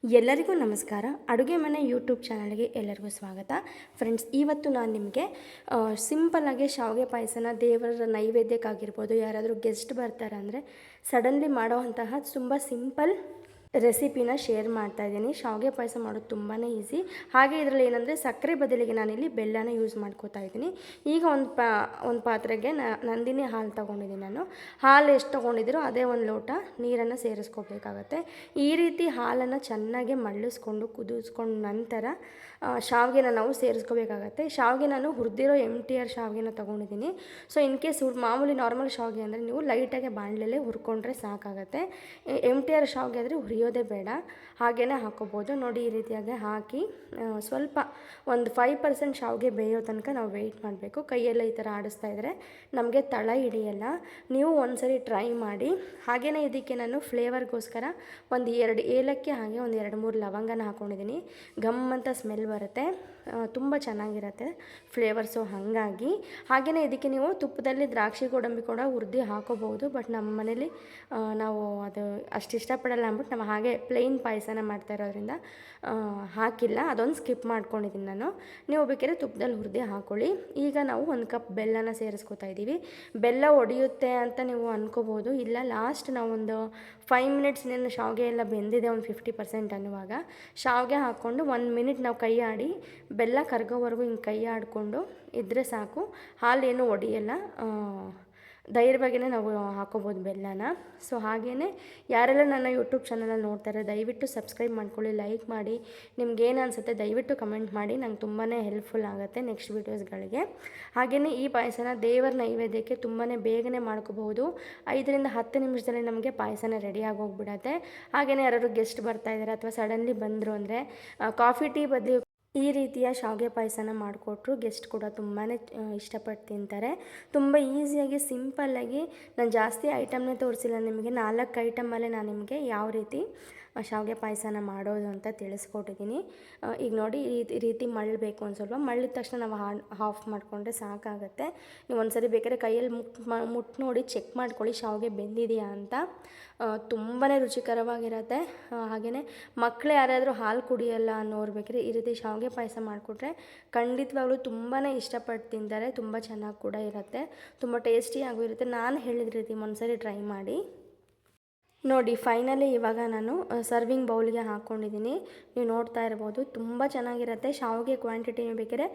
ಎಲ್ಲರಿಗೂ ನಮಸ್ಕಾರ. ಅಡುಗೆ ಮನೆ ಯೂಟ್ಯೂಬ್ ಚಾನಲ್ಗೆ ಎಲ್ಲರಿಗೂ ಸ್ವಾಗತ. ಫ್ರೆಂಡ್ಸ್, ಇವತ್ತು ನಾನು ನಿಮಗೆ ಸಿಂಪಲ್ಲಾಗಿ ಶಾವಿಗೆ ಪಾಯಸನ ದೇವರ ನೈವೇದ್ಯಕ್ಕಾಗಿರ್ಬೋದು, ಯಾರಾದರೂ ಗೆಸ್ಟ್ ಬರ್ತಾರೆ ಅಂದರೆ ಸಡನ್ಲಿ ಮಾಡೋವಂತಹ ತುಂಬ ಸಿಂಪಲ್ ರೆಸಿಪಿನ ಶೇರ್ ಮಾಡ್ತಾ ಇದ್ದೀನಿ. ಶಾವಿಗೆ ಪಾಯಸ ಮಾಡೋದು ತುಂಬಾ ಈಸಿ. ಹಾಗೆ ಇದರಲ್ಲಿ ಏನಂದರೆ ಸಕ್ಕರೆ ಬದಲಿಗೆ ನಾನಿಲ್ಲಿ ಬೆಲ್ಲನ ಯೂಸ್ ಮಾಡ್ಕೋತಾ ಇದ್ದೀನಿ. ಈಗ ಒಂದು ಪಾತ್ರೆಗೆ ನಂದಿನಿ ಹಾಲು ತೊಗೊಂಡಿದ್ದೀನಿ. ನಾನು ಹಾಲು ಎಷ್ಟು ತೊಗೊಂಡಿದ್ದೀರೋ ಅದೇ ಒಂದು ಲೋಟ ನೀರನ್ನು ಸೇರಿಸ್ಕೋಬೇಕಾಗತ್ತೆ. ಈ ರೀತಿ ಹಾಲನ್ನು ಚೆನ್ನಾಗಿ ಮಳ್ಳಿಸ್ಕೊಂಡು ಕುದಿಸ್ಕೊಂಡ ನಂತರ ಶಾವಿಗೆನ ನಾವು ಸೇರಿಸ್ಕೋಬೇಕಾಗತ್ತೆ. ಶಾವಿಗೆ ನಾನು ಹುರಿದಿರೋ MTR ಶಾವಿಗೆನ ತೊಗೊಂಡಿದ್ದೀನಿ. ಸೊ ಇನ್ ಕೇಸ್ ಮಾಮೂಲಿ ನಾರ್ಮಲ್ ಶಾವಿಗೆ ಅಂದರೆ ನೀವು ಲೈಟಾಗಿ ಬಾಣಲೆಲ್ಲೇ ಹುರ್ಕೊಂಡ್ರೆ ಸಾಕಾಗತ್ತೆ. MTR ಶಾವಿಗೆ ಆದರೆ ಹುರಿಯೋದೇ ಬೇಡ, ಹಾಗೇ ಹಾಕೋಬೋದು. ನೋಡಿ, ಈ ರೀತಿಯಾಗಿ ಹಾಕಿ ಸ್ವಲ್ಪ ಒಂದು 5% ಶಾವಿಗೆ ಬೇಯೋ ತನಕ ನಾವು ವೆಯ್ಟ್ ಮಾಡಬೇಕು. ಕೈಯೆಲ್ಲ ಈ ಥರ ಆಡಿಸ್ತಾ ಇದ್ದರೆ ನಮಗೆ ತಳ ಹಿಡಿಯಲ್ಲ. ನೀವು ಒಂದ್ಸರಿ ಟ್ರೈ ಮಾಡಿ. ಹಾಗೆಯೇ ಇದಕ್ಕೆ ನಾನು ಫ್ಲೇವರ್ಗೋಸ್ಕರ ಒಂದು 2 ಏಲಕ್ಕಿ ಹಾಗೆ ಒಂದು 2-3 ಲವಂಗನ ಹಾಕ್ಕೊಂಡಿದ್ದೀನಿ. ಘಮ್ ಅಂತ ಸ್ಮೆಲ್ ಬರುತ್ತೆ, ತುಂಬ ಚೆನ್ನಾಗಿರುತ್ತೆ ಫ್ಲೇವರ್ಸು. ಹಾಗಾಗಿ ಹಾಗೆಯೇ ಇದಕ್ಕೆ ನೀವು ತುಪ್ಪದಲ್ಲಿ ದ್ರಾಕ್ಷಿ ಗೋಡಂಬಿ ಕೂಡ ಹುರಿದು ಹಾಕೋಬಹುದು. ಬಟ್ ನಮ್ಮ ಮನೇಲಿ ನಾವು ಅದು ಅಷ್ಟು ಇಷ್ಟಪಡಲ್ಲ ಅಂದ್ಬಿಟ್ಟು ನಾವು ಹಾಗೆ ಪ್ಲೇನ್ ಪಾಯಸನ ಮಾಡ್ತಾ ಇರೋದ್ರಿಂದ ಹಾಕಿಲ್ಲ, ಅದೊಂದು ಸ್ಕಿಪ್ ಮಾಡ್ಕೊಂಡಿದ್ದೀನಿ ನಾನು. ನೀವು ಬೇಕಾದ್ರೆ ತುಪ್ಪದಲ್ಲಿ ಹುರಿದು ಹಾಕ್ಕೊಳ್ಳಿ. ಈಗ ನಾವು 1 ಕಪ್ ಬೆಲ್ಲನ ಸೇರಿಸ್ಕೊತಾ ಇದ್ದೀವಿ. ಬೆಲ್ಲ ಒಡೆಯುತ್ತೆ ಅಂತ ನೀವು ಅನ್ಕೋಬೋದು. ಇಲ್ಲ, ಲಾಸ್ಟ್ ನಾವು ಒಂದು 5 ಮಿನಿಟ್ಸ್ ಇನ್ನೇನು ಶಾವಿಗೆ ಎಲ್ಲ ಬೆಂದಿದೆ ಒಂದು 50% ಅನ್ನುವಾಗ ಶಾವಿಗೆ ಹಾಕ್ಕೊಂಡು 1 ಮಿನಿಟ್ ನಾವು ಕೈ ಆಡಿ ಬೆಲ್ಲ ಕರಗೋವರೆಗೂ ಹಿಂಗೆ ಕೈ ಆಡಿಕೊಂಡು ಇದ್ದರೆ ಸಾಕು. ಹಾಲೇನು ಒಡೆಯಲ್ಲ, ಧೈರ್ಯವಾಗಿಯೇ ನಾವು ಹಾಕೋಬೋದು ಬೆಲ್ಲನ. ಸೊ ಹಾಗೆಯೇ ಯಾರೆಲ್ಲ ನನ್ನ ಯೂಟ್ಯೂಬ್ ಚಾನಲಲ್ಲಿ ನೋಡ್ತಾರೆ ದಯವಿಟ್ಟು ಸಬ್ಸ್ಕ್ರೈಬ್ ಮಾಡ್ಕೊಳ್ಳಿ, ಲೈಕ್ ಮಾಡಿ. ನಿಮ್ಗೇನು ಅನಿಸುತ್ತೆ ದಯವಿಟ್ಟು ಕಮೆಂಟ್ ಮಾಡಿ, ನಂಗೆ ತುಂಬಾ ಹೆಲ್ಪ್ಫುಲ್ ಆಗುತ್ತೆ ನೆಕ್ಸ್ಟ್ ವೀಡಿಯೋಸ್ಗಳಿಗೆ. ಹಾಗೆಯೇ ಈ ಪಾಯಸನ ದೇವರ ನೈವೇದ್ಯಕ್ಕೆ ತುಂಬಾ ಬೇಗನೆ ಮಾಡ್ಕೋಬಹುದು. 5ರಿಂದ 10 ನಿಮಿಷದಲ್ಲಿ ನಮಗೆ ಪಾಯಸನ ರೆಡಿಯಾಗಿ ಹೋಗ್ಬಿಡತ್ತೆ. ಹಾಗೆಯೇ ಯಾರಾದ್ರು ಗೆಸ್ಟ್ ಬರ್ತಾಯಿದ್ದಾರೆ ಅಥವಾ ಸಡನ್ಲಿ ಬಂದರು ಅಂದರೆ ಕಾಫಿ ಟೀ ಬದಲು ಈ ರೀತಿಯ ಶಾವಿಗೆ ಪಾಯಸನ ಮಾಡಿಕೊಟ್ರು ಗೆಸ್ಟ್ ಕೂಡ ತುಂಬಾ ಇಷ್ಟಪಟ್ಟು ತಿಂತಾರೆ. ತುಂಬ ಈಸಿಯಾಗಿ ಸಿಂಪಲ್ಲಾಗಿ ನಾನು ಜಾಸ್ತಿ ಐಟಮ್ನೇ ತೋರಿಸಿಲ್ಲ ನಿಮಗೆ. 4 ಐಟಮಲ್ಲೇ ನಾನು ನಿಮಗೆ ಯಾವ ರೀತಿ ಶಾವಿಗೆ ಪಾಯಸನ ಮಾಡೋದು ಅಂತ ತಿಳಿಸ್ಕೊಟ್ಟಿದ್ದೀನಿ. ಈಗ ನೋಡಿ, ಈ ರೀತಿ ಮಳ್ಳಬೇಕು. ಒಂದು ಸ್ವಲ್ಪ ಮಳ್ಳಿದ ತಕ್ಷಣ ನಾವು ಆಫ್ ಮಾಡಿಕೊಂಡ್ರೆ ಸಾಕಾಗುತ್ತೆ. ನೀವು ಒಂದ್ಸರಿ ಬೇಕಾದ್ರೆ ಕೈಯಲ್ಲಿ ಮುಟ್ಟು ನೋಡಿ ಚೆಕ್ ಮಾಡ್ಕೊಳ್ಳಿ ಶಾವಿಗೆ ಬೆಂದಿದೆಯಾ ಅಂತ. ತುಂಬಾ ರುಚಿಕರವಾಗಿರುತ್ತೆ. ಹಾಗೆಯೇ ಮಕ್ಕಳು ಯಾರಾದರೂ ಹಾಲು ಕುಡಿಯಲ್ಲ ಅನ್ನೋರು ಬೇಕಾದ್ರೆ ಈ ರೀತಿ ಶಾವಿಗೆ ಪಾಯಸ ಮಾಡಿಕೊಟ್ರೆ ಖಂಡಿತವಾಗ್ಲೂ ತುಂಬಾ ಇಷ್ಟಪಟ್ಟು ತಿಂತಾರೆ. ತುಂಬ ಚೆನ್ನಾಗಿ ಕೂಡ ಇರುತ್ತೆ, ತುಂಬ ಟೇಸ್ಟಿಯಾಗೂ ಇರುತ್ತೆ. ನಾನು ಹೇಳಿದ ರೀತಿ ಒಂದ್ಸರಿ ಟ್ರೈ ಮಾಡಿ ನೋಡಿ. ಫೈನಲಿ ಇವಾಗ ನಾನು ಸರ್ವಿಂಗ್ ಬೌಲ್ಗೆ ಹಾಕ್ಕೊಂಡಿದ್ದೀನಿ. ನೀವು ನೋಡ್ತಾ ಇರ್ಬೋದು, ತುಂಬ ಚೆನ್ನಾಗಿರುತ್ತೆ. ಶಾವಿಗೆ ಕ್ವಾಂಟಿಟಿ ಬೇಕಾದ್ರೆ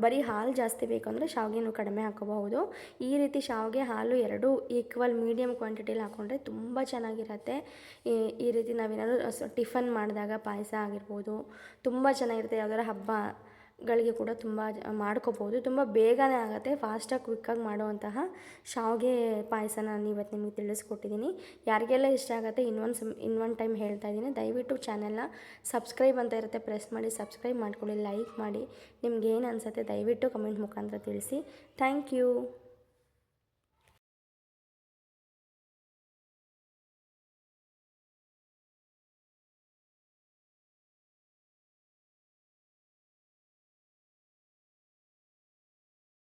ಬರೀ ಹಾಲು ಜಾಸ್ತಿ ಬೇಕು ಅಂದರೆ ಶಾವಿಗೆನೂ ಕಡಿಮೆ ಹಾಕೋಬಹುದು. ಈ ರೀತಿ ಶಾವಿಗೆ ಹಾಲು ಎರಡೂ ಈಕ್ವಲ್ ಮೀಡಿಯಮ್ ಕ್ವಾಂಟಿಟಿಲಿ ಹಾಕ್ಕೊಂಡ್ರೆ ತುಂಬ ಚೆನ್ನಾಗಿರುತ್ತೆ. ಈ ರೀತಿ ನಾವೇನಾದರೂ ಟಿಫನ್ ಮಾಡಿದಾಗ ಪಾಯಸ ಆಗಿರ್ಬೋದು, ತುಂಬ ಚೆನ್ನಾಗಿರುತ್ತೆ. ಯಾವ್ದಾದ್ರು ಹಬ್ಬಗಳಿಗೆ ಕೂಡ ತುಂಬ ಮಾಡ್ಕೋಬೋದು. ತುಂಬ ಬೇಗನೆ ಆಗುತ್ತೆ, ಫಾಸ್ಟಾಗಿ ಕ್ವಿಕ್ಕಾಗಿ ಮಾಡುವಂತಹ ಶಾವಿಗೆ ಪಾಯಸನ ನಾನು ಇವತ್ತು ನಿಮಗೆ ತಿಳಿಸ್ಕೊಟ್ಟಿದ್ದೀನಿ. ಯಾರಿಗೆಲ್ಲ ಇಷ್ಟ ಆಗುತ್ತೆ ಇನ್ನೊಂದು ಟೈಮ್ ಹೇಳ್ತಾ ಇದ್ದೀನಿ, ದಯವಿಟ್ಟು ಚಾನೆಲ್ನ ಸಬ್ಸ್ಕ್ರೈಬ್ ಅಂತ ಇರುತ್ತೆ, ಪ್ರೆಸ್ ಮಾಡಿ ಸಬ್ಸ್ಕ್ರೈಬ್ ಮಾಡ್ಕೊಳ್ಳಿ, ಲೈಕ್ ಮಾಡಿ. ನಿಮ್ಗೆ ಏನು ಅನಿಸುತ್ತೆ ದಯವಿಟ್ಟು ಕಮೆಂಟ್ ಮುಖಾಂತರ ತಿಳಿಸಿ. Thank you.